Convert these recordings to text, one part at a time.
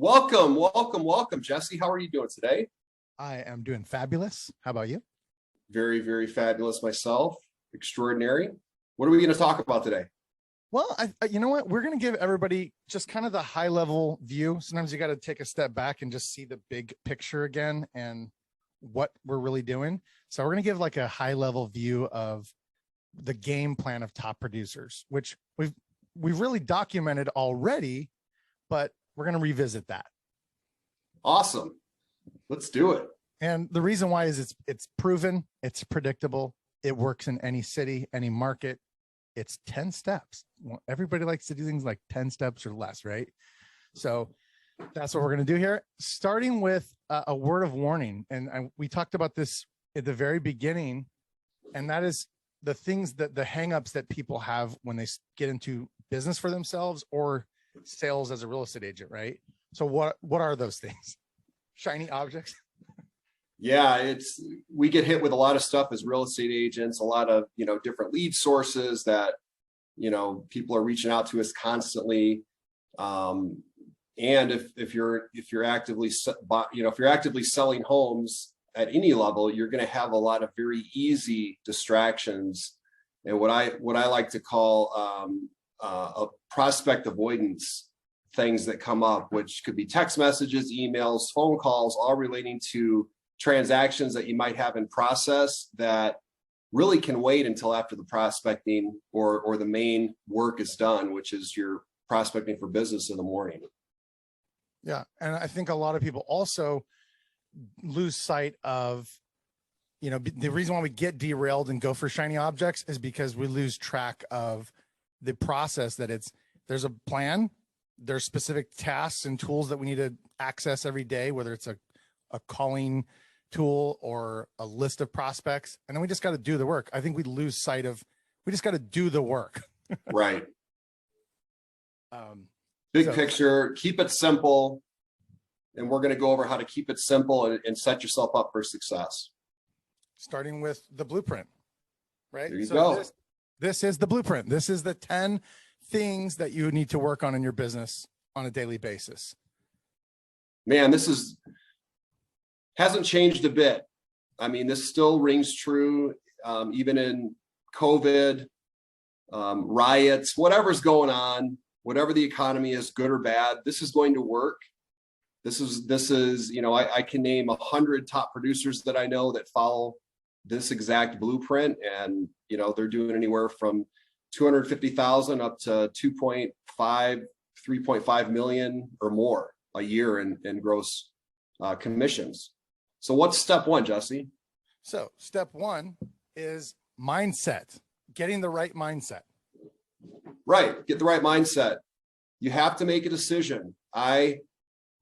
Welcome, welcome, welcome, Jesse. How are you doing today? I am doing fabulous. How about you? Very, very fabulous myself. Extraordinary. What are we going to talk about today? Well, you know what? We're going to give everybody just kind of the high level view. Sometimes you got to take a step back and just see the big picture again and what we're really doing. So we're going to give like a high level view of the game plan of top producers, which we've really documented already, but we're going to revisit that. Awesome. Let's do it. And the reason why is it's proven, it's predictable, it works in any city, any market. It's 10 steps. Well, everybody likes to do things like 10 steps or less, right? So that's what we're going to do here, starting with a word of warning. And we talked about this at the very beginning, and that is the things that the hangups that people have when they get into business for themselves or sales as a real estate agent, right? So what are those things? Shiny objects? Yeah, we get hit with a lot of stuff as real estate agents, a lot of, different lead sources that, people are reaching out to us constantly. And if you're actively selling homes at any level, you're going to have a lot of very easy distractions and what I like to call a prospect avoidance things that come up, which could be text messages, emails, phone calls, all relating to transactions that you might have in process that really can wait until after the prospecting or the main work is done, which is your prospecting for business in the morning. Yeah. And I think a lot of people also lose sight of, the reason why we get derailed and go for shiny objects is because we lose track of the process that there's a plan, there's specific tasks and tools that we need to access every day, whether it's a calling tool or a list of prospects. And then we just got to do the work. I think we lose sight of, we just got to do the work. Right. Big picture, keep it simple. And we're going to go over how to keep it simple and set yourself up for success. Starting with the blueprint, right? There you go. This is the blueprint. This is the 10 things that you need to work on in your business on a daily basis. Man, hasn't changed a bit. I mean, this still rings true, even in COVID, riots, whatever's going on, whatever the economy is, good or bad, this is going to work. This is, I can name 100 top producers that I know that follow this exact blueprint, and, they're doing anywhere from 250,000 up to 2.5, 3.5 million or more a year in gross commissions. So what's step one, Jesse? So step one is mindset, getting the right mindset. Right. Get the right mindset. You have to make a decision. I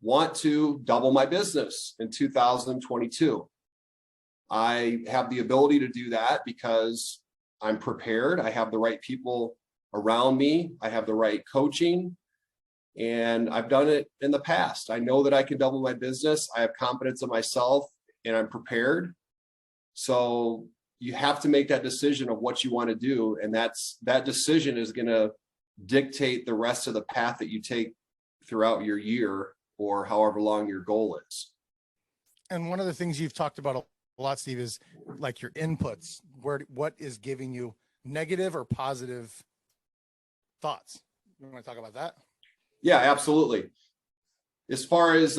want to double my business in 2022. I have the ability to do that because I'm prepared. I have the right people around me. I have the right coaching. And I've done it in the past. I know that I can double my business. I have confidence in myself and I'm prepared. So you have to make that decision of what you want to do. And that decision is going to dictate the rest of the path that you take throughout your year or however long your goal is. And one of the things you've talked about a lot, Steve, is like your inputs. What is giving you negative or positive thoughts? You want to talk about that? Yeah, absolutely. As far as,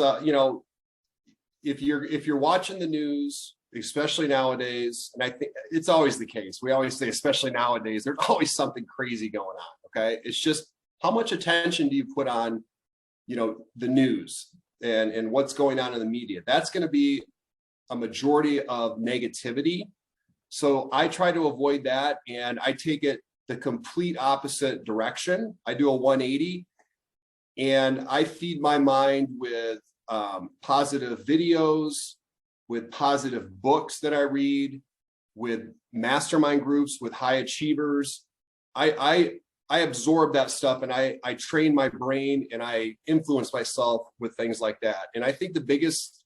if you're watching the news, especially nowadays, and I think it's always the case, we always say, especially nowadays, there's always something crazy going on. Okay. It's just how much attention do you put on, the news and what's going on in the media? That's going to be a majority of negativity. So I try to avoid that. And I take it the complete opposite direction. I do a 180. And I feed my mind with positive videos, with positive books that I read, with mastermind groups, with high achievers. I absorb that stuff and I train my brain and I influence myself with things like that. And I think the biggest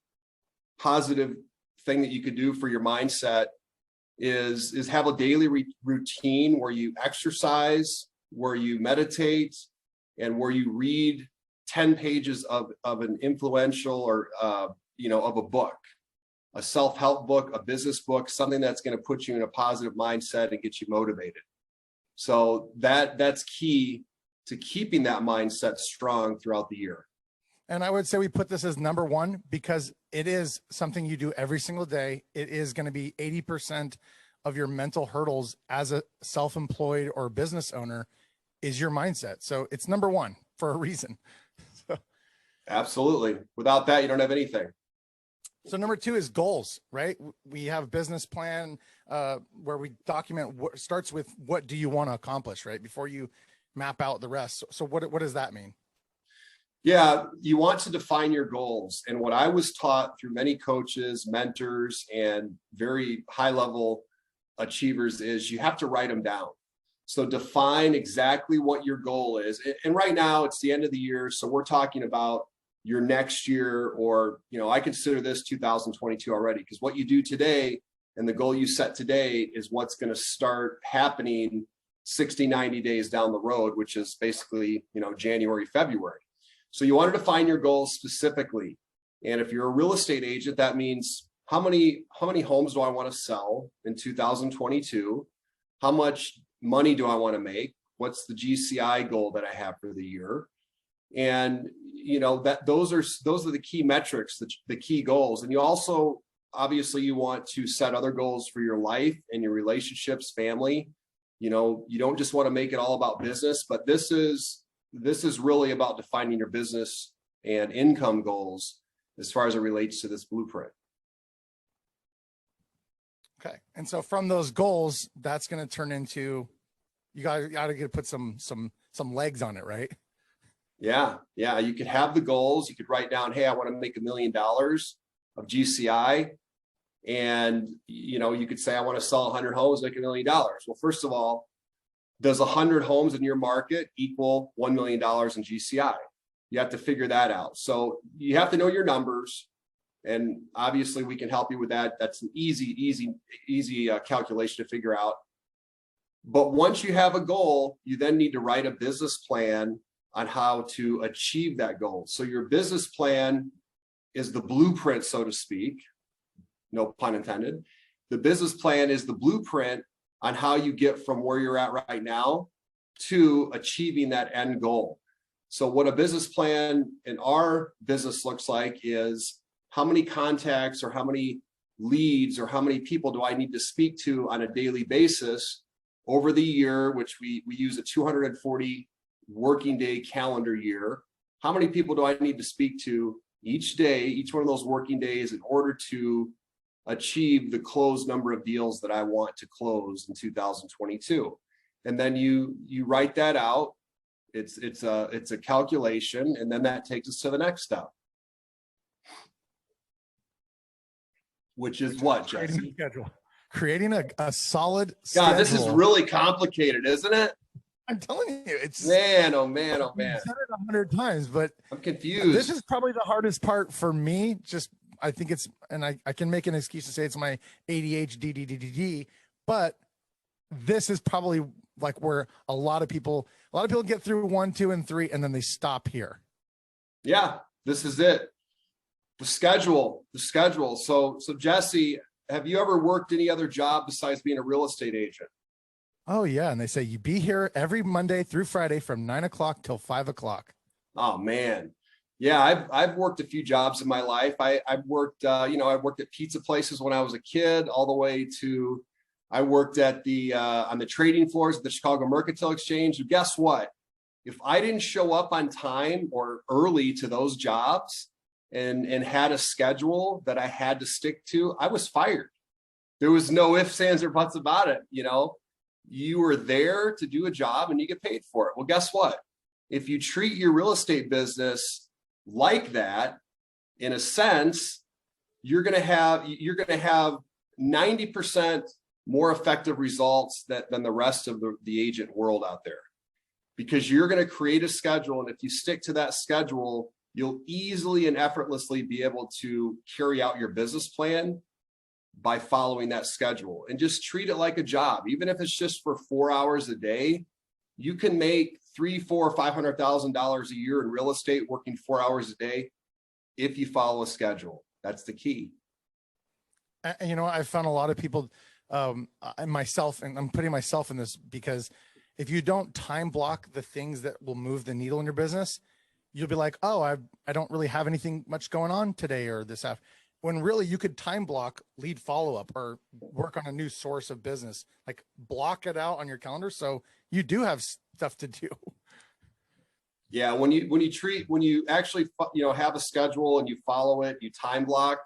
positive thing that you could do for your mindset is have a daily routine where you exercise, where you meditate, and where you read 10 pages of an influential or, of a book, a self-help book, a business book, something that's going to put you in a positive mindset and get you motivated. So that's key to keeping that mindset strong throughout the year. And I would say we put this as number one because it is something you do every single day. It is going to be 80% of your mental hurdles as a self-employed or business owner is your mindset. So it's number one for a reason. So, absolutely. Without that, you don't have anything. So number two is goals, right? We have business plan where we document what starts with what do you want to accomplish, right? Before you map out the rest. So what does that mean? Yeah, you want to define your goals. And what I was taught through many coaches, mentors, and very high level achievers is you have to write them down. So define exactly what your goal is. And right now it's the end of the year. So we're talking about your next year, or, I consider this 2022 already, because what you do today and the goal you set today is what's going to start happening 60, 90 days down the road, which is basically, January, February. So you want to define your goals specifically. And if you're a real estate agent, that means how many homes do I want to sell in 2022? How much money do I want to make? What's the GCI goal that I have for the year? And those are the key metrics, the key goals. And you also, obviously, you want to set other goals for your life and your relationships, family. You don't just want to make it all about business, but this is really about defining your business and income goals as far as it relates to this blueprint. Okay. And so from those goals, that's going to turn into, you got to put some legs on it, right? Yeah. You could have the goals. You could write down, hey, I want to make $1 million of GCI. And, you could say, I want to sell 100 homes, make $1 million. Well, first of all, does 100 homes in your market equal $1 million in GCI? You have to figure that out. So you have to know your numbers. And obviously we can help you with that. That's an easy calculation to figure out. But once you have a goal, you then need to write a business plan on how to achieve that goal. So your business plan is the blueprint, so to speak, no pun intended. The business plan is the blueprint on how you get from where you're at right now to achieving that end goal. So what a business plan in our business looks like is how many contacts or how many leads or how many people do I need to speak to on a daily basis over the year, which we use a 240 working day calendar year. How many people do I need to speak to each day, each one of those working days, in order to achieve the closed number of deals that I want to close in 2022? And then you write that out. It's a calculation, and then that takes us to the next step, which is what, Jesse? Creating a solid schedule. God, this is really complicated, isn't it? I'm telling you, it's man, oh man. I've said it 100 times, but I'm confused. This is probably the hardest part for me. I think it's, and I can make an excuse to say it's my ADHD, but this is probably like where a lot of people get through 1, 2, and 3, and then they stop here. Yeah, this is it. The schedule. So Jesse, have you ever worked any other job besides being a real estate agent? Oh yeah. And they say you be here every Monday through Friday from 9 o'clock till 5 o'clock. Oh man. Yeah. I've worked a few jobs in my life. I've worked, I worked at pizza places when I was a kid, all the way to, I worked at on the trading floors at the Chicago Mercantile Exchange. And guess what? If I didn't show up on time or early to those jobs and had a schedule that I had to stick to, I was fired. There was no ifs, ands, or buts about it. You were there to do a job and you get paid for it. Well, guess what? If you treat your real estate business like that, in a sense, you're going to have 90% more effective results than the rest of the agent world out there, because you're going to create a schedule. And if you stick to that schedule, you'll easily and effortlessly be able to carry out your business plan by following that schedule, and just treat it like a job. Even if it's just for 4 hours a day, you can make $300,000, $400,000, $500,000 a year in real estate, working 4 hours a day, if you follow a schedule. That's the key. And you know, I found a lot of people, myself, and I'm putting myself in this, because if you don't time block the things that will move the needle in your business, you'll be like, oh, I don't really have anything much going on today or this afternoon. When really you could time block lead follow-up or work on a new source of business, like block it out on your calendar so you do have stuff to do. Yeah, when you actually, have a schedule and you follow it, you time block,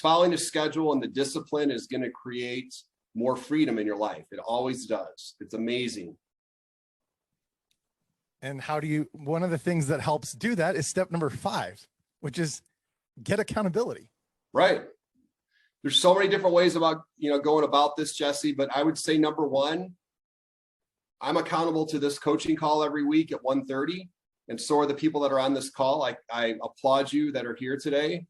following a schedule and the discipline is going to create more freedom in your life. It always does. It's amazing. And one of the things that helps do that is step number 5, which is get accountability. Right. There's so many different ways about, going about this, Jesse, but I would say number 1, I'm accountable to this coaching call every week at 1:30. And so are the people that are on this call. I applaud you that are here today.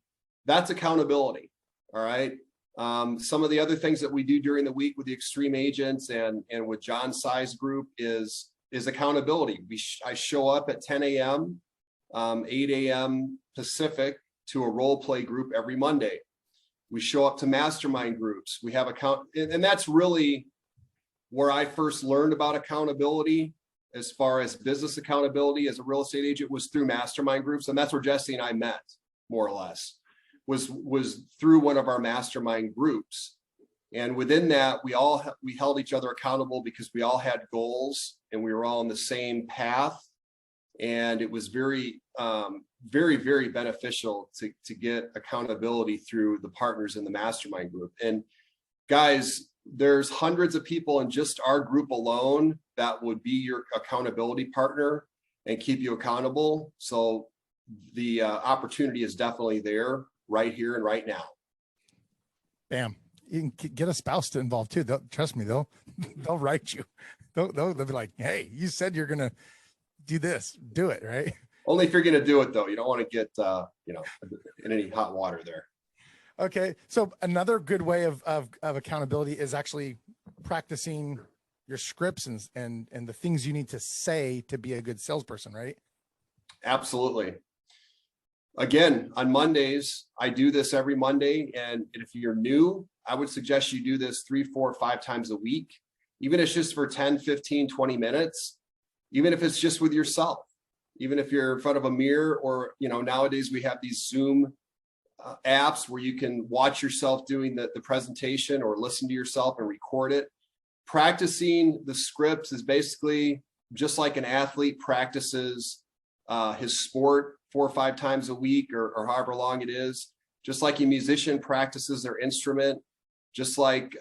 That's accountability. All right. Some of the other things that we do during the week with the extreme agents and with John's size group is accountability. I show up at 10 a.m., 8 a.m. Pacific to a role play group every Monday. We show up to mastermind groups. We have and that's really where I first learned about accountability as far as business accountability as a real estate agent, was through mastermind groups. And that's where Jesse and I met, more or less, was through one of our mastermind groups. And within that, we held each other accountable because we all had goals and we were all on the same path. And it was very, very, very beneficial to get accountability through the partners in the mastermind group. And guys, there's hundreds of people in just our group alone that would be your accountability partner and keep you accountable. So the opportunity is definitely there right here and right now. Bam. You can get a spouse to involve too. Trust me, they'll write you. They'll be like, hey, you said you're going to do this, do it, right? Only if you're going to do it though. You don't want to get, in any hot water there. Okay. So another good way of accountability is actually practicing your scripts and the things you need to say to be a good salesperson, right? Absolutely. Again, on Mondays, I do this every Monday. And if you're new, I would suggest you do this 3, 4, 5 times a week, even if it's just for 10, 15, 20 minutes, even if it's just with yourself, even if you're in front of a mirror, or, nowadays we have these Zoom apps where you can watch yourself doing the presentation or listen to yourself and record it. Practicing the scripts is basically just like an athlete practices his sport 4 or 5 times a week or however long it is, just like a musician practices their instrument, just like,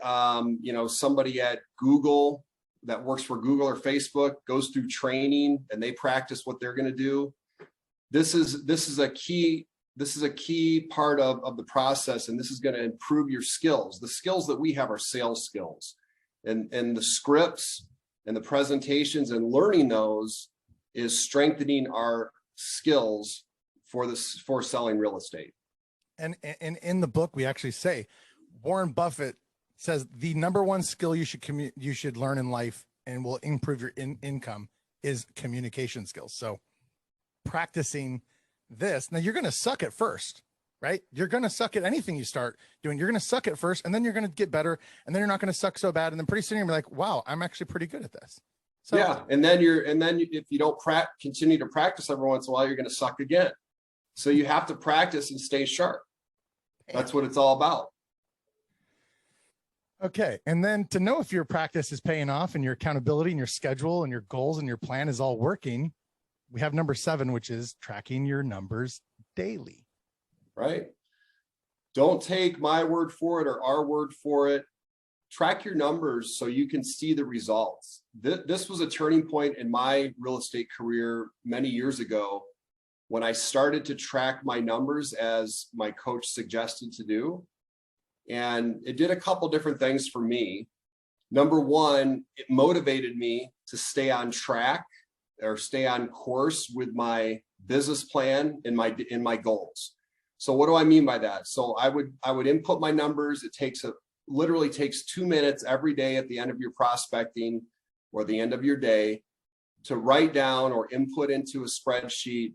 somebody at Google that works for Google or Facebook goes through training and they practice what they're going to do. This is a key part of the process, and this is going to improve your skills. The skills that we have are sales skills, and the scripts and the presentations and learning those is strengthening our skills for selling real estate. And in the book, we actually say, Warren Buffett says the number 1 skill you should learn in life and will improve your income is communication skills. So practicing this, now you're going to suck at first, right? You're going to suck at anything you start doing. You're going to suck at first, and then you're going to get better, and then you're not going to suck so bad. And then pretty soon you're going to be like, wow, I'm actually pretty good at this. So yeah. And then if you don't continue to practice every once in a while, you're going to suck again. So you have to practice and stay sharp. That's what it's all about. Okay. And then to know if your practice is paying off and your accountability and your schedule and your goals and your plan is all working, we have number 7, which is tracking your numbers daily. Right. Don't take my word for it or our word for it. Track your numbers so you can see the results. This was a turning point in my real estate career many years ago when I started to track my numbers as my coach suggested to do. And it did a couple different things for me. Number 1, it motivated me to stay on track or stay on course with my business plan and my goals. So what do I mean by that? So I would input my numbers. It literally takes 2 minutes every day at the end of your prospecting or the end of your day to write down or input into a spreadsheet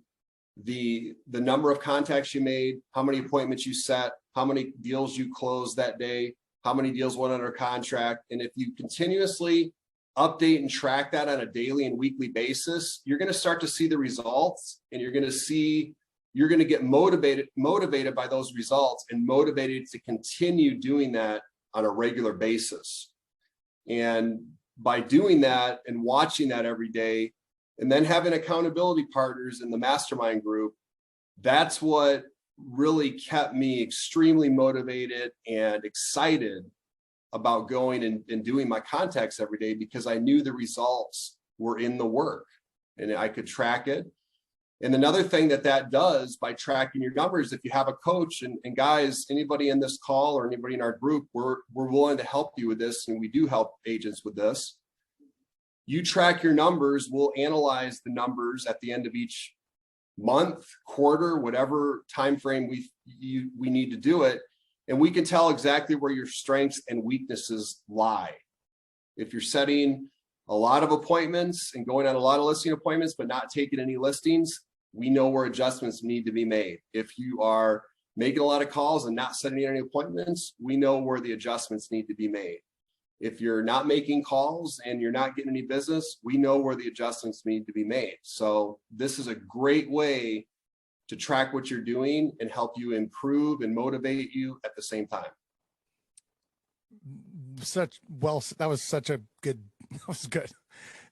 the number of contacts you made, how many appointments you set, how many deals you closed that day, how many deals went under contract. And if you continuously update and track that on a daily and weekly basis, you're going to start to see the results, and you're going to get motivated by those results and motivated to continue doing that on a regular basis. And by doing that and watching that every day, and then having accountability partners in the mastermind group, that's what really kept me extremely motivated and excited about going and doing my contacts every day, because I knew the results were in the work and I could track it. And another thing that does by tracking your numbers, if you have a coach, and guys, anybody in this call or anybody in our group, we're willing to help you with this, and we do help agents with this. You track your numbers, we'll analyze the numbers at the end of each month, quarter, whatever time frame we need to do it, and we can tell exactly where your strengths and weaknesses lie. If you're setting a lot of appointments and going on a lot of listing appointments but not taking any listings, we know where adjustments need to be made. If you are making a lot of calls and not setting any appointments, we know where the adjustments need to be made. If you're not making calls and you're not getting any business, we know where the adjustments need to be made. So this is a great way to track what you're doing and help you improve and motivate you at the same time. That was good.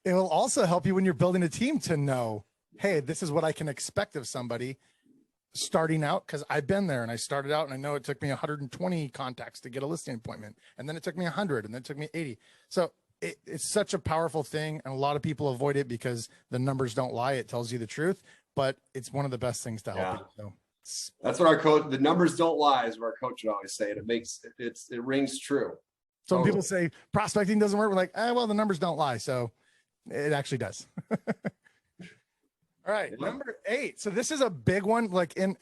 It will also help you when you're building a team to know, hey, this is what I can expect of somebody starting out, because I've been there and I started out and I know it took me 120 contacts to get a listing appointment, and then it took me 100, and then it took me 80. So it's such a powerful thing, and a lot of people avoid it because the numbers don't lie. It tells you the truth, but it's one of the best things to help you. So that's what our coach, the numbers don't lie, is what our coach would always say. And it rings true. So when people say prospecting doesn't work, we're like, well, the numbers don't lie. So it actually does. All right, yeah. Number 8. So this is a big one. Like in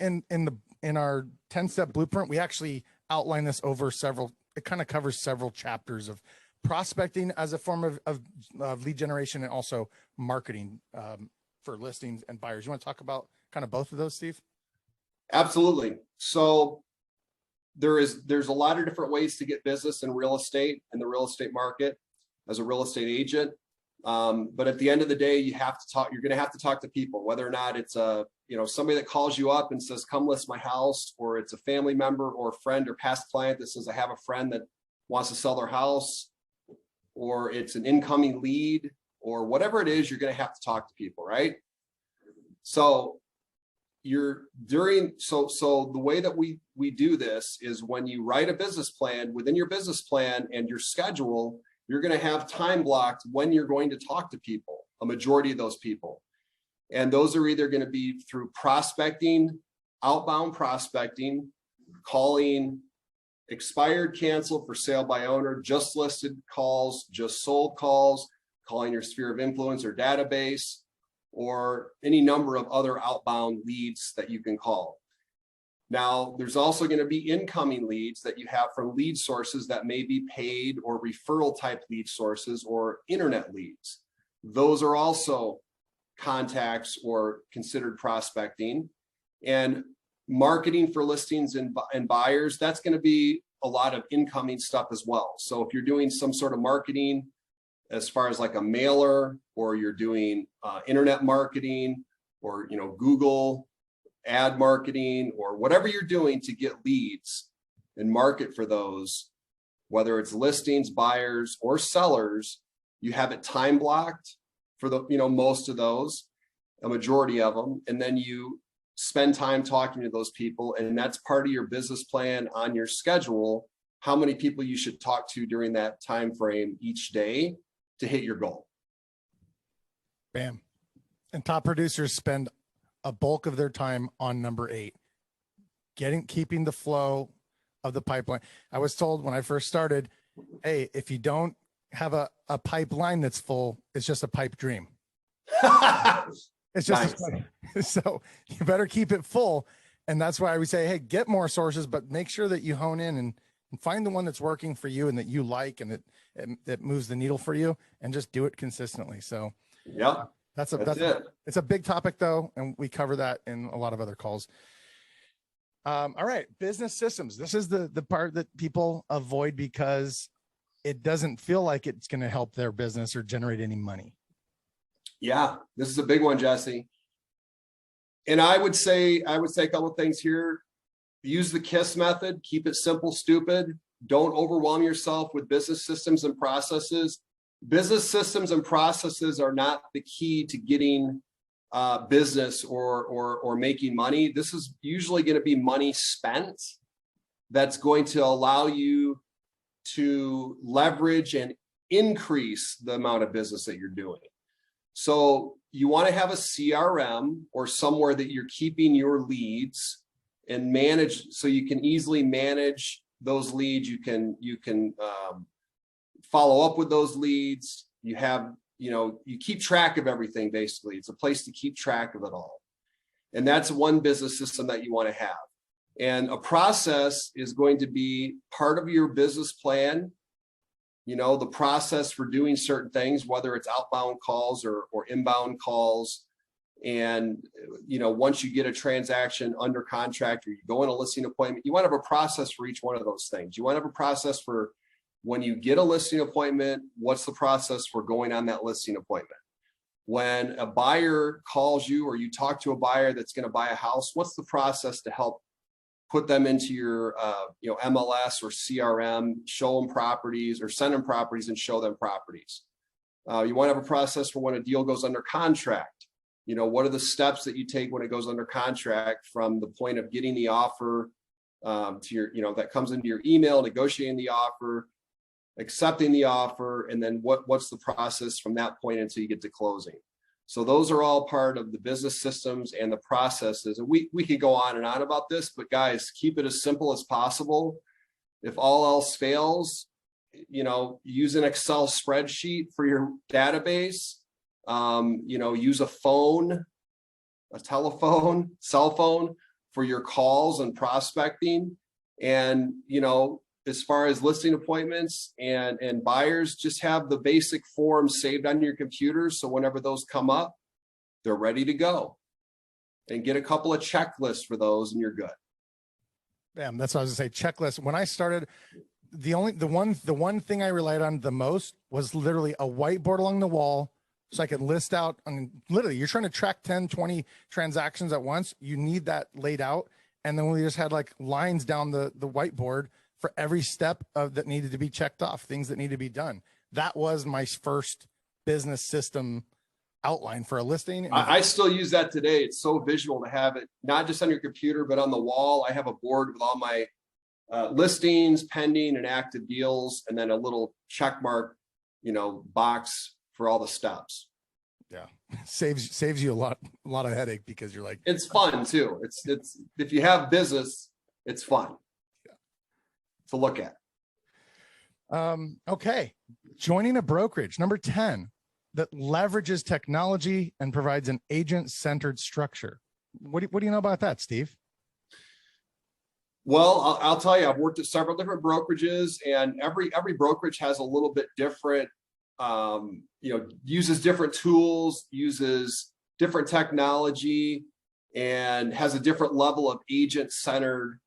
our 10-step blueprint, we actually outline this over it kind of covers several chapters of prospecting as a form of lead generation, and also marketing for listings and buyers. You want to talk about kind of both of those, Steve? Absolutely. So there's a lot of different ways to get business in real estate, in the real estate market as a real estate agent. But at the end of the day, you're going to have to talk to people, whether or not it's somebody that calls you up and says, come list my house, or it's a family member or a friend or past client that says, I have a friend that wants to sell their house, or it's an incoming lead, or whatever it is, you're going to have to talk to people, right? So the way that we do this is when you write a business plan, within your business plan and your schedule, you're going to have time blocked when you're going to talk to people, a majority of those people. And those are either going to be through prospecting, outbound prospecting, calling expired, canceled, for sale by owner, just listed calls, just sold calls, calling your sphere of influence or database, or any number of other outbound leads that you can call. Now, there's also going to be incoming leads that you have from lead sources that may be paid or referral type lead sources or internet leads. Those are also contacts or considered prospecting. And marketing for listings and buyers, that's going to be a lot of incoming stuff as well. So if you're doing some sort of marketing as far as like a mailer, or you're doing internet marketing, or Google ad marketing, or whatever you're doing to get leads and market for those, whether it's listings, buyers, or sellers, you have it time blocked for most of those, a majority of them, and then you spend time talking to those people, and that's part of your business plan on your schedule, how many people you should talk to during that time frame each day to hit your goal. Bam. And top producers spend a bulk of their time on number 8, keeping the flow of the pipeline. I was told when I first started, hey, if you don't have a pipeline that's full, it's just a pipe dream. It's just nice. So you better keep it full. And that's why we say, hey, get more sources, but make sure that you hone in Find the one that's working for you and that you like, and it moves the needle for you, and just do it consistently. So yeah, that's it. it's a big topic though. And we cover that in a lot of other calls. All right. Business systems. This is the part that people avoid because it doesn't feel like it's going to help their business or generate any money. Yeah, this is a big one, Jesse. And I would say a couple of things here. Use the KISS method. Keep it simple, stupid. Don't overwhelm yourself with business systems and processes. Business systems and processes are not the key to getting business or making money. This is usually going to be money spent that's going to allow you to leverage and increase the amount of business that you're doing. So you want to have a CRM or somewhere that you're keeping your leads and manage, so you can easily manage those leads. You can follow up with those leads. You have, you keep track of everything. Basically, it's a place to keep track of it all. And that's one business system that you want to have. And a process is going to be part of your business plan. The process for doing certain things, whether it's outbound calls or inbound calls. And, once you get a transaction under contract or you go in a listing appointment, you want to have a process for each one of those things. You want to have a process for when you get a listing appointment, what's the process for going on that listing appointment? When a buyer calls you or you talk to a buyer that's going to buy a house, what's the process to help put them into your MLS or CRM, show them properties or send them properties and show them properties. You want to have a process for when a deal goes under contract. What are the steps that you take when it goes under contract from the point of getting the offer to your, that comes into your email, negotiating the offer, accepting the offer, and then what's the process from that point until you get to closing. So those are all part of the business systems and the processes. And we could go on and on about this, but guys, keep it as simple as possible. If all else fails, use an Excel spreadsheet for your database. Use a phone, a telephone, cell phone for your calls and prospecting. And, as far as listing appointments and buyers, just have the basic forms saved on your computer. So whenever those come up, they're ready to go. And get a couple of checklists for those and you're good. Bam, that's what I was gonna say. Checklist. When I started, the one thing I relied on the most was literally a whiteboard along the wall. So I could list out, literally, you're trying to track 10, 20 transactions at once. You need that laid out. And then we just had like lines down the whiteboard for every step that needed to be checked off, things that need to be done. That was my first business system outline for a listing. I still use that today. It's so visual to have it, not just on your computer, but on the wall. I have a board with all my listings, pending and active deals, and then a little check mark, box for all the steps. Yeah. Saves you a lot of headache because you're like, it's fun too. It's if you have business, it's fun to look at. Okay. Joining a brokerage, number 10, that leverages technology and provides an agent-centered structure. What do you know about that, Steve? Well, I'll tell you, I've worked at several different brokerages, and every brokerage has a little bit different, uses different tools, uses different technology, and has a different level of agent-centeredness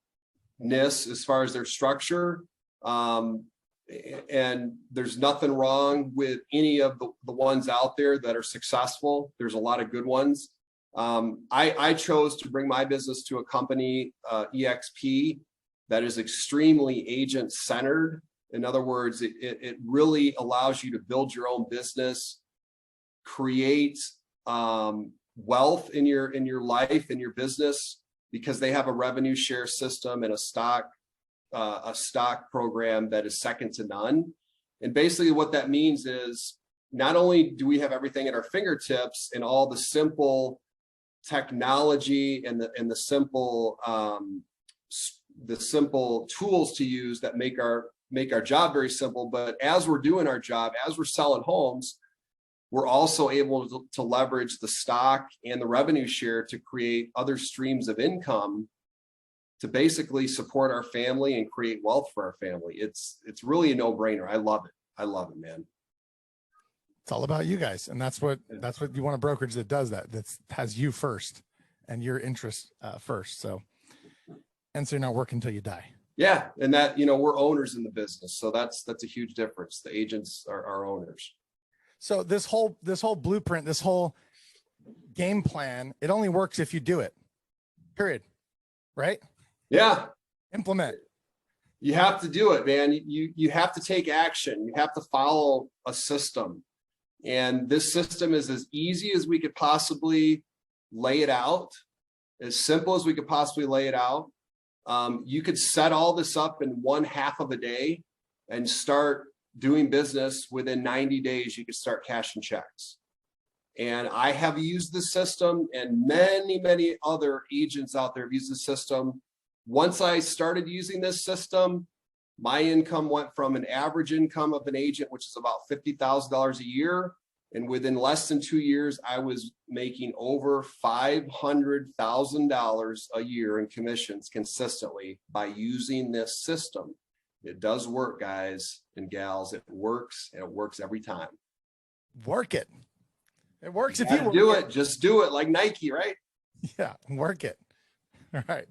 as far as their structure. And there's nothing wrong with any of the ones out there that are successful. There's a lot of good ones. I chose to bring my business to a company, EXP, that is extremely agent-centered. In other words, it really allows you to build your own business, create wealth in your life, in your business, because they have a revenue share system and a stock program that is second to none. And basically what that means is not only do we have everything at our fingertips and all the simple technology and the simple tools to use that make our job very simple, but as we're doing our job, as we're selling homes, we're also able to leverage the stock and the revenue share to create other streams of income to basically support our family and create wealth for our family. It's really a no-brainer. I love it. I love it, man. It's all about you guys. And that's what you want, a brokerage that does that. That has you first and your interest first. So you're not working until you die. Yeah. And that, we're owners in the business. So that's a huge difference. The agents are owners. So this whole blueprint, this whole game plan, it only works if you do it, period. Right? Yeah. Implement. You have to do it, man. You have to take action. You have to follow a system. And this system is as easy as we could possibly lay it out, as simple as we could possibly lay it out. You could set all this up in 1/2 of a day and start doing business. Within 90 days. You could start cashing checks. And I have used the system, and many, many other agents out there have used the system. Once I started using this system, my income went from an average income of an agent, which is about $50,000 a year. And within less than 2 years, I was making over $500,000 a year in commissions consistently by using this system. It does work, guys and gals. It works, and it works every time. Work it. It works if You you do it. Just do it, like Nike, right? Yeah, work it. All right.